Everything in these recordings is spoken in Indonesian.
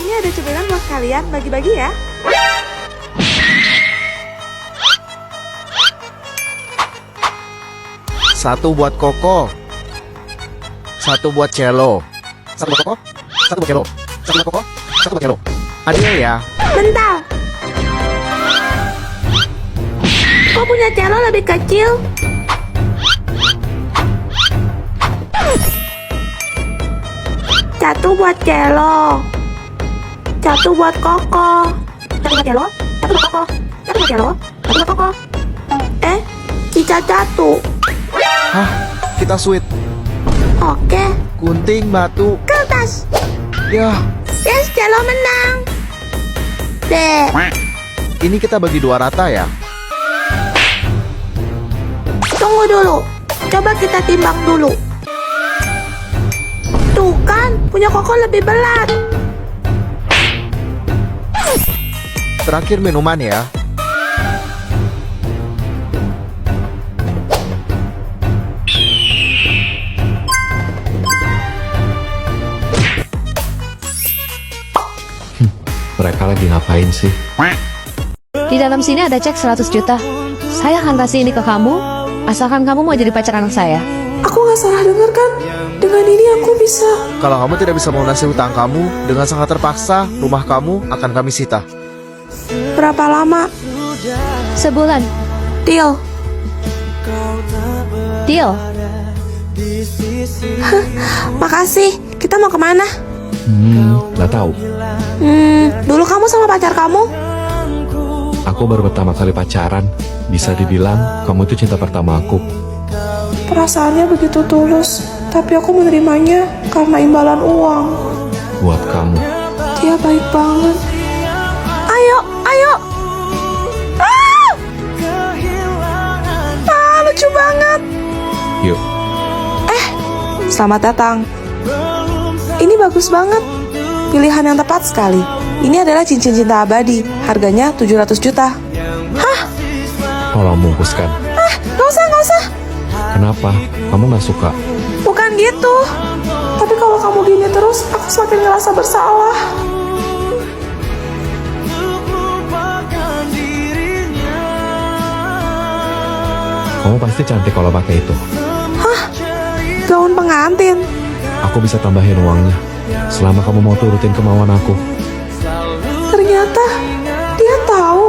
Ini ada cemilan buat kalian, bagi-bagi ya. Satu buat Koko. Satu buat Celo. Satu buat Koko. Satu buat Celo. Satu buat Koko. Satu buat Celo. Adil ya. Bentar. Kok punya celo lebih kecil? Satu buat celo. Satu buat Koko. Satu buat celo. Satu buat Koko. Satu buat celo. Satu buat Koko. Sisa satu. Hah? Kita sweet. Oke. Gunting, batu. Kertas. Ya, Yes, celo menang. Dek. ini kita bagi 2 rata ya. Tunggu dulu. Coba kita timbang dulu. Tuh kan, punya Koko lebih berat. Terakhir minuman ya. Mereka lagi ngapain sih? Di dalam sini ada cek 100 juta. Saya akan kasih ini ke kamu, asalkan kamu mau jadi pacar anak saya. Aku gak salah dengar kan? Dengan ini aku bisa. Kalau kamu tidak bisa melunasi hutang kamu, dengan sangat terpaksa, rumah kamu akan kami sita. Berapa lama? Sebulan. Deal. Deal. Makasih. Kita mau kemana? Nggak tahu. Dulu kamu sama pacar kamu? Aku baru pertama kali pacaran. Bisa dibilang kamu itu cinta pertama aku. Perasaannya begitu tulus, tapi aku menerimanya karena imbalan uang. Buat kamu. Dia baik banget. Ayo, ayo. Lucu banget. Yuk. Selamat datang. Ini bagus banget. Pilihan yang tepat sekali. Ini adalah cincin cinta abadi. Harganya 700 juta. Hah? Tolong bungkuskan. Gak usah, gak usah. Kenapa? Kamu nggak suka? Bukan gitu. Tapi kalau kamu gini terus, aku semakin ngerasa bersalah. Kamu pasti cantik kalau pakai itu. Gaun pengantin. Aku bisa tambahin uangnya. Selama kamu mau turutin kemauan aku. Ternyata dia tahu.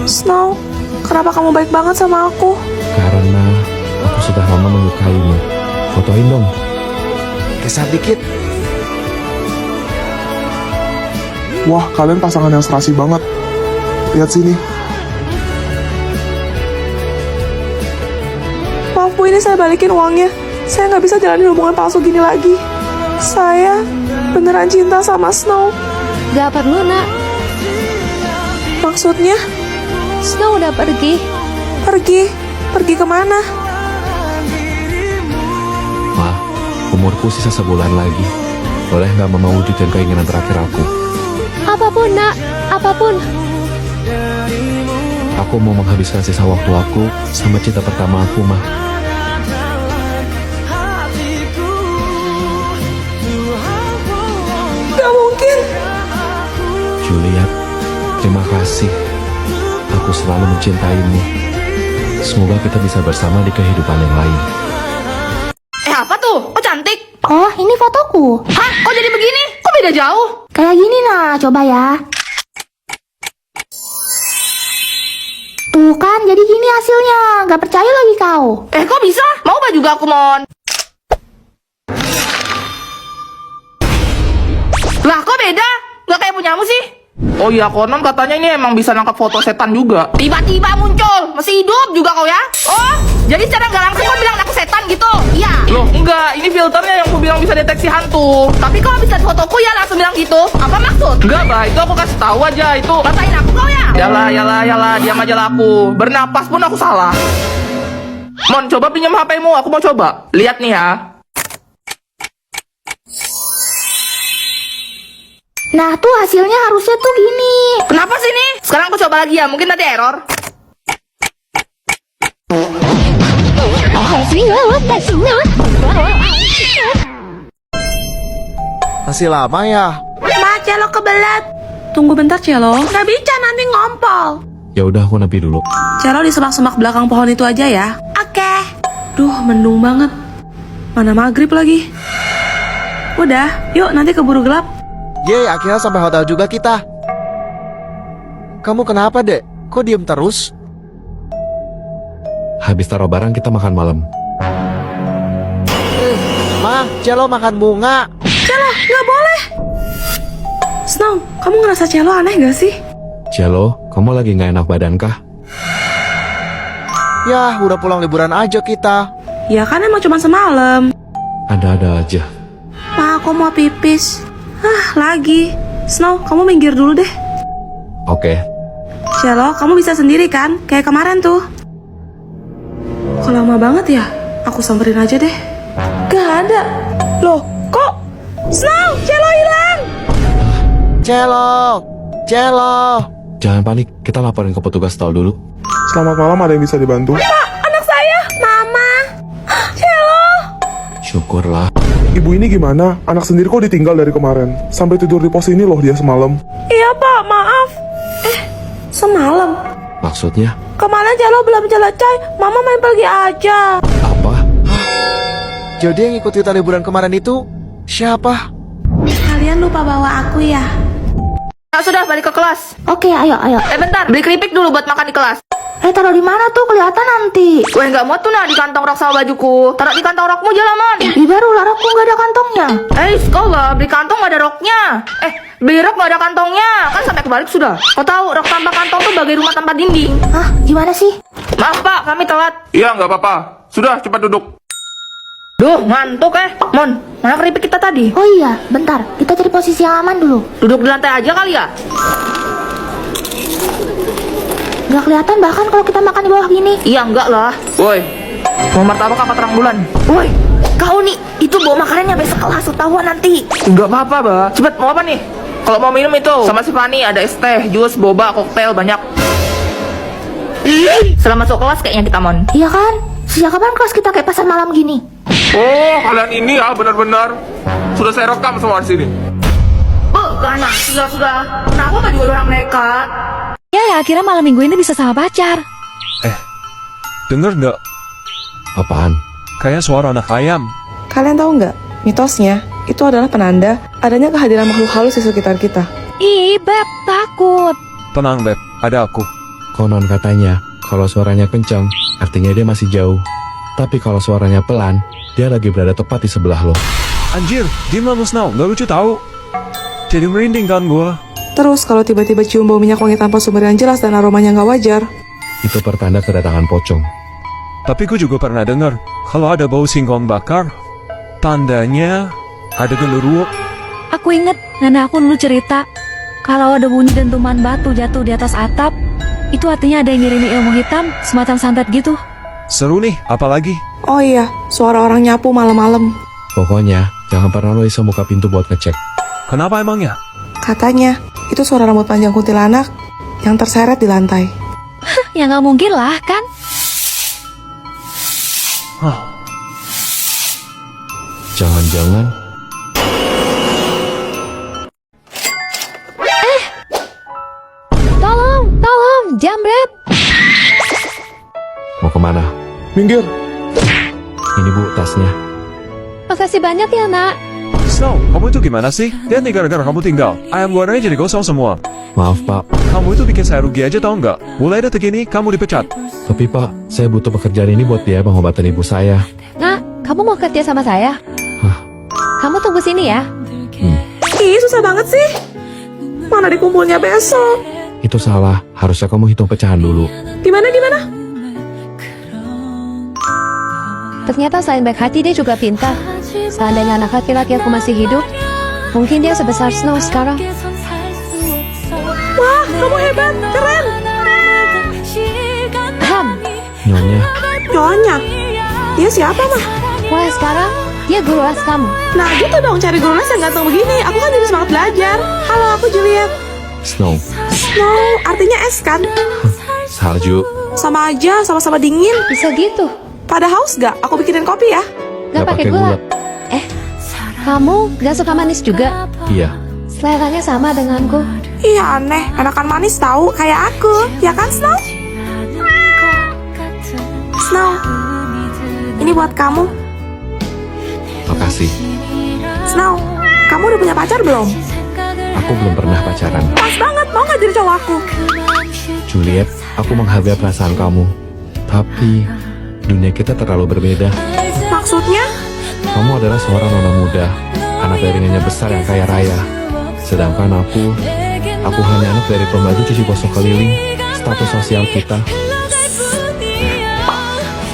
Snow, kenapa kamu baik banget sama aku? Karena aku sudah lama menyukaimu. Fotoin dong. Geser dikit. Wah, kalian pasangan yang serasi banget. Lihat sini. Maaf Bu, ini saya balikin uangnya. Saya nggak bisa jalanin hubungan palsu gini lagi. Saya beneran cinta sama Snow. Gak perlu, nak. Maksudnya, Snow udah pergi. pergi kemana? Ma, umurku sisa sebulan lagi. Boleh nggak Mama wujudin keinginan terakhir aku? Apapun, nak. Apapun. Aku mau menghabiskan sisa waktu aku sama cinta pertama aku, Ma. Gak mungkin. Juliet, terima kasih. Aku selalu mencintaimu. Semoga kita bisa bersama di kehidupan yang lain. Apa tuh? Kok cantik? Oh, ini fotoku. Hah? Kok jadi begini? Kok beda jauh? Kayak gini nah, coba ya. Tuh kan, jadi gini hasilnya. Gak percaya lagi kau. Kok bisa? Mau baju juga aku, Mon? Lah, kok beda? Gak kayak punyamu sih? Oh iya, konon katanya ini emang bisa nangkap foto setan juga. Tiba-tiba muncul, masih hidup juga kau ya? Oh, jadi secara nggak langsung kau bilang aku setan gitu? Iya. Loh, enggak, ini filternya yang aku bilang bisa deteksi hantu. Tapi kalau bisa di fotoku ya langsung bilang gitu. Apa maksud? Enggak, Bah, itu aku kasih tahu aja itu. Matain aku kau ya? Yalah, diam aja lah aku. Bernapas pun aku salah. Mon, coba pinjam HP-mu, aku mau coba. Lihat nih ya. Nah tuh hasilnya harusnya tuh gini. Kenapa sih nih? Sekarang aku coba lagi ya, mungkin nanti error. Masih lama ya? Ma, Celo kebelet. Tunggu bentar, Celo. Nggak bisa, nanti ngompol. Ya udah aku nepi dulu. Celo di semak-semak belakang pohon itu aja ya. Oke. Duh, mendung banget. Mana maghrib lagi. Udah, yuk nanti keburu gelap. Yeay, akhirnya sampai hotel juga kita. Kamu kenapa, Dek? Kok diem terus? Habis taruh barang kita makan malam. Ma, Celo makan bunga. Celo, nggak boleh. Snow, kamu ngerasa Celo aneh gak sih? Cielo, kamu lagi nggak enak badan kah? Ya, udah pulang liburan aja kita. Ya kan emang cuma semalam. Ada-ada aja. Ma, aku mau pipis. Lagi. Snow, kamu minggir dulu deh. Oke. Celo, kamu bisa sendiri kan? Kayak kemarin tuh. Kok lama banget ya? Aku samperin aja deh. Gak ada. Loh, kok? Snow, Celo hilang. Celo, Celo. Jangan panik, kita laporin ke petugas tol dulu. Selamat malam, ada yang bisa dibantu? Anak saya. Mama. Celo. Syukurlah. Ibu ini gimana? Anak sendiri kok ditinggal dari kemarin? Sampai tidur di pos ini loh dia semalam. Iya pak, maaf. Semalam. Maksudnya? Kemarin Celo belum selesai. Mama main pergi aja. Apa? Jadi yang ikut kita liburan kemarin itu siapa? Kalian lupa bawa aku ya? Sudah balik ke kelas. Oke, ayo. Bentar, beli keripik dulu buat makan di kelas. Taruh di mana tuh? Kelihatan nanti. Weh, nggak mau tuh nah di kantong rok sama bajuku. Taruh di kantong rokmu Jalaman. Di baru larokku nggak ada kantongnya. Sekolah, beli kantong nggak ada roknya. Beli rok nggak ada kantongnya. Kan sampai kebalik sudah. Kau tahu rok tanpa kantong tuh bagai rumah tanpa dinding. Hah? Gimana sih? Maaf pak, kami telat. Iya, nggak apa-apa. Sudah, cepat duduk. Duh, ngantuk Mon, mana keripik kita tadi? Oh iya, bentar. Kita cari posisi yang aman dulu. Duduk di lantai aja kali ya? Nggak kelihatan bahkan kalau kita makan di bawah gini. Iya, enggak lah. Woi, mau martabak apa terang bulan? Woi, kau nih, itu bawa makanannya besok kelas ketahuan nanti. Enggak apa-apa, Bah. Cepet, mau apa nih? Kalau mau minum itu, sama si Fani ada es teh, jus, boba, koktail, banyak. Setelah masuk kelas kayaknya kita, Mon. Iya kan? Sejak kapan kelas kita kayak pasar malam gini? Oh, kalian ini ya benar-benar. Sudah saya rekam semua di sini. Karena sudah. Kenapa tadi ada orang nekat? Ya, akhirnya malam minggu ini bisa sama pacar. Dengar nggak? Apaan? Kayak suara anak ayam. Kalian tahu nggak? Mitosnya, itu adalah penanda adanya kehadiran makhluk halus di sekitar kita. Ih, Beb, takut. Tenang, Beb. Ada aku. Konon katanya, kalau suaranya kencang, artinya dia masih jauh. Tapi kalau suaranya pelan, dia lagi berada tepat di sebelah lo. Anjir, diam lah lu, Snow. Nggak lucu tahu. Jadi merinding kan gua. Terus kalau tiba-tiba cium bau minyak wangi tanpa sumber yang jelas dan aromanya nggak wajar, Itu pertanda kedatangan pocong. Tapi gua juga pernah dengar, kalau ada bau singkong bakar, tandanya ada genderuwo. Aku inget, nenek aku dulu cerita, kalau ada bunyi dentuman batu jatuh di atas atap, itu artinya ada yang ngirimi ilmu hitam, semacam santet gitu. Seru nih, apalagi? oh iya, suara orang nyapu malam-malam. Pokoknya, jangan pernah lo iseng buka pintu buat ngecek. Kenapa emangnya? Katanya, itu suara rambut panjang kuntilanak yang terseret di lantai. Ya nggak mungkin lah, kan? Jangan-jangan Tolong, jambret. mau kemana? Minggir. Ini bu, tasnya. Makasih banyak ya, Nak. Snow, kamu itu gimana sih? Lihat nih gara-gara kamu tinggal, ayam gorengnya jadi gosong semua. Maaf pak, Kamu itu bikin saya rugi aja tau nggak? Mulai detik ini, kamu dipecat. tapi pak, saya butuh pekerjaan ini buat biaya pengobatan ibu saya. Nak, kamu mau kerja sama saya? Hah? Kamu tunggu sini ya. Ih, susah banget sih. Mana dikumpulnya besok? Itu salah, harusnya kamu hitung pecahan dulu. Gimana? Ternyata selain baik hati, dia juga pintar. Seandainya anak laki-laki aku masih hidup, mungkin dia sebesar Snow sekarang. Wah, kamu hebat, keren. Nyonya, Nyonya, dia siapa mah? Mulai sekarang, dia guru les kamu. Nah gitu dong, cari guru les yang ganteng begini. Aku kan jadi semangat belajar. Halo, aku Juliet. Snow, Snow, artinya es kan? salju. Sama aja, sama-sama dingin. Bisa gitu. Pada haus gak? Aku bikinin kopi ya. Gak pakai gula. Kamu gak suka manis juga? Iya. Seleranya sama denganku. Iya aneh, enakan manis tahu kayak aku, ya kan Snow? Snow, ini buat kamu. Makasih. Snow, kamu udah punya pacar belum? Aku belum pernah pacaran. Pas banget, mau nggak jadi cowok aku? Juliet, aku menghargai perasaan kamu. Tapi, dunia kita terlalu berbeda. Maksudnya? Kamu adalah seorang nona muda, anak dari nyonya besar yang kaya raya. Sedangkan aku hanya anak dari pembantu cuci gosok keliling. Status sosial kita.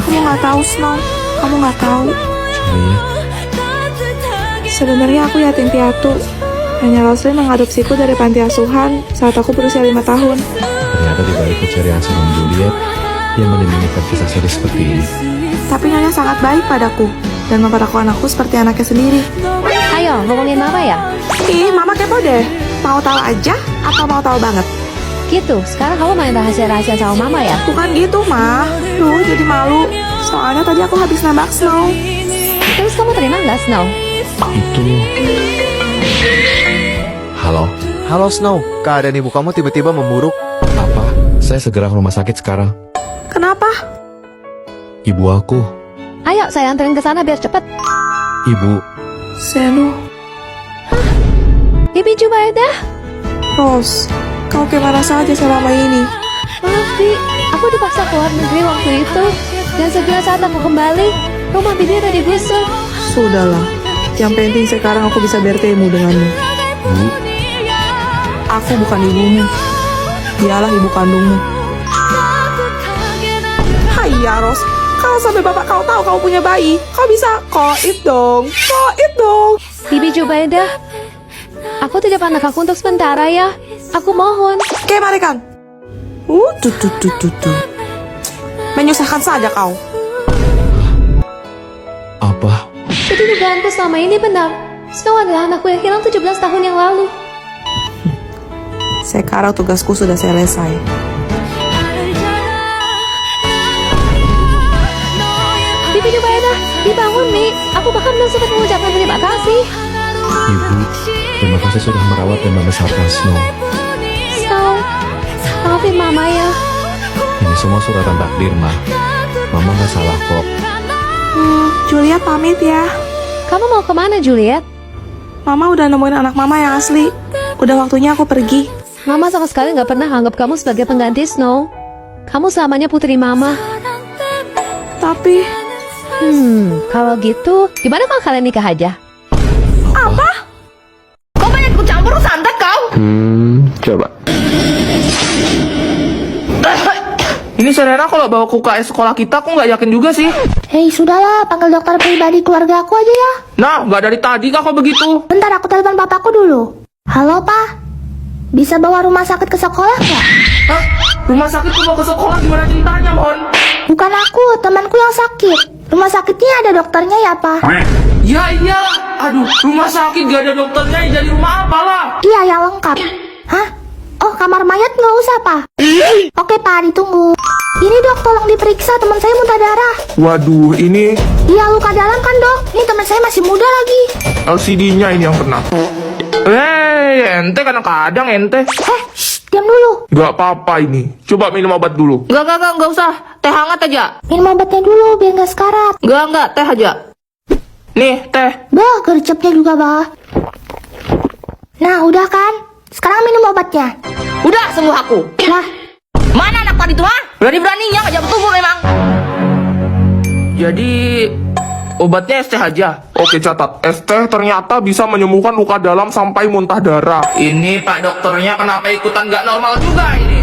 Kamu nggak tahu Snow, kamu nggak tahu. Juliet, Sebenarnya aku yatim piatu. Hanya Rosli mengadopsiku dari panti asuhan saat aku berusia 5 tahun. ternyata di balik keceriaan seorang Juliet yang menyembunyikan kisah sedih seperti ini. Tapi Nyonya sangat baik padaku dan memperlakukan aku seperti anaknya sendiri. Ayo, ngomongin mama ya. Ih, Mama kepo deh. Mau tahu aja atau mau tahu banget? Gitu, sekarang kamu main rahasia-rahasia sama mama ya? Bukan gitu, Ma. Duh, jadi malu. Soalnya tadi aku habis nembak Snow. Terus kamu terima nggak, Snow? Itu... Halo? Halo Snow, keadaan ibu kamu tiba-tiba memburuk. Apa? Saya segera ke rumah sakit sekarang. Kenapa? Ibu aku. Ayo, saya anterin ke sana biar cepet. Ibu. Senu. Bibi Jubaida. Rose, kau kemana saja selama ini? Maaf, Bi. Aku dipaksa keluar negeri waktu itu. Dan segera saat aku kembali, rumah Bibi udah digusur. Sudahlah. Yang penting sekarang aku bisa bertemu denganmu. Bu. Aku bukan ibumu. Dialah ibu kandungmu. Hai ya, Rose. Kalau sampai bapak kau tahu kau punya bayi, kau bisa koit dong. Koit dong. Bibi Jubaida, aku titip anak aku untuk sementara ya. Aku mohon. Oke, mari kan. Tuh. Menyusahkan saja kau. Apa? Jadi dugaanku selama ini benar. Snow adalah anakku yang hilang 17 tahun yang lalu. Sekarang tugasku sudah selesai. Bibi Jubaida, dibangun, Mi. Aku bahkan belum sempat mengucapkan terima kasih. Ibu, terima kasih sudah merawat dan membesarkan Snow. Snow, maafin Mama ya. Ini semua suratan takdir, Ma. Mama gak salah kok. Juliet pamit ya. Kamu mau kemana, Juliet? Mama udah nemuin anak mama yang asli. Udah waktunya aku pergi. Mama sama sekali nggak pernah anggap kamu sebagai pengganti Snow. Kamu selamanya putri Mama. Tapi Kalau gitu, gimana kalau kalian nikah aja? Apa? Kau banyak ikut campur santet kau? Coba. Ini Serena kalau bawa ke UKS sekolah kita, aku nggak yakin juga sih. Hei, sudahlah, panggil dokter pribadi keluarga aku aja ya. Nah, nggak dari tadi kak kau begitu. Bentar, aku telepon papaku dulu. Halo, Pak. Bisa bawa rumah sakit ke sekolah nggak? Hah? Rumah sakit kau bawa ke sekolah gimana ceritanya, Mon? Bukan aku, temanku yang sakit. Rumah sakitnya ada dokternya ya, Pak? Ya iyalah. Aduh, rumah sakit gak ada dokternya, jadi rumah apalah? Iya, yang lengkap. Hah? Oh, kamar mayat nggak usah, Pak. Oke, Pak, ditunggu. Ini dok, tolong diperiksa, teman saya muntah darah. Waduh, ini Iya, luka dalam kan dok? Ini teman saya masih muda lagi. LCD-nya ini yang kena. Ente kadang-kadang ente. Diam dulu. Gak apa-apa ini. Coba minum obat dulu. Enggak usah. Teh hangat aja. Minum obatnya dulu, biar nggak sekarat. Enggak, teh aja. Nih, teh. Bah, gercepnya juga, bah. Nah, udah kan? Sekarang minum obatnya. Udah, sembuh aku. Lah, Mana anak tadi tuh, ha? Berani-beraninya ngajak bertumbuh memang. Jadi, obatnya es teh aja. Oke, catat. Es teh ternyata bisa menyembuhkan luka dalam sampai muntah darah. Ini Pak dokternya kenapa ikutan nggak normal juga ini?